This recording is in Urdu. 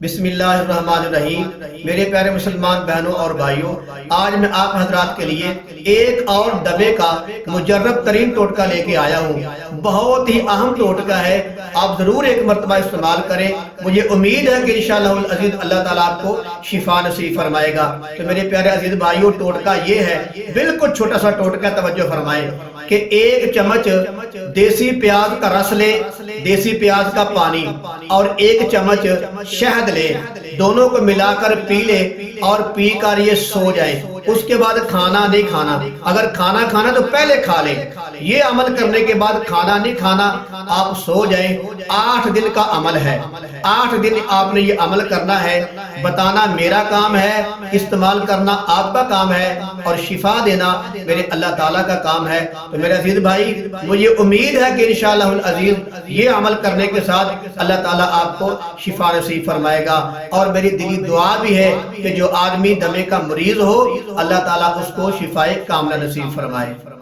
بسم اللہ الرحمن الرحیم۔ میرے پیارے مسلمان بہنوں اور بھائیوں، آج میں آپ حضرات کے لیے ایک اور دمے کا مجرب ترین ٹوٹکا لے کے آیا ہوں۔ بہت ہی اہم ٹوٹکا ہے، آپ ضرور ایک مرتبہ استعمال کریں۔ مجھے امید ہے کہ انشاءاللہ العزیز اللہ تعالیٰ آپ کو شفا نصیب فرمائے گا۔ تو میرے پیارے عزیز بھائیوں، ٹوٹکا یہ ہے، بالکل چھوٹا سا ٹوٹکا، توجہ فرمائیں کہ ایک چمچ دیسی پیاز کا رس لے، دیسی پیاز کا پانی، اور ایک چمچ شہد لے، دونوں کو ملا کر پی لے اور پی کر یہ سو جائے۔ اس کے بعد کھانا نہیں کھانا، اگر کھانا کھانا تو پہلے کھا لیں۔ یہ عمل کرنے کے بعد کھانا نہیں کھانا، آپ سو جائیں۔ 8 دن کا عمل ہے، 8 دن آپ نے یہ عمل کرنا ہے۔ بتانا میرا کام ہے، استعمال کرنا آپ کا کام ہے، اور شفا دینا میرے اللہ تعالیٰ کا کام ہے۔ تو میرے عزیز بھائی، مجھے امید ہے کہ انشاءاللہ العزیز یہ عمل کرنے کے ساتھ اللہ تعالیٰ آپ کو شفا نصیب فرمائے گا۔ اور میری دلی دعا بھی ہے کہ جو آدمی دمے کا مریض ہو، اللہ تعالیٰ اس کو شفائے کاملہ نصیب فرمائے۔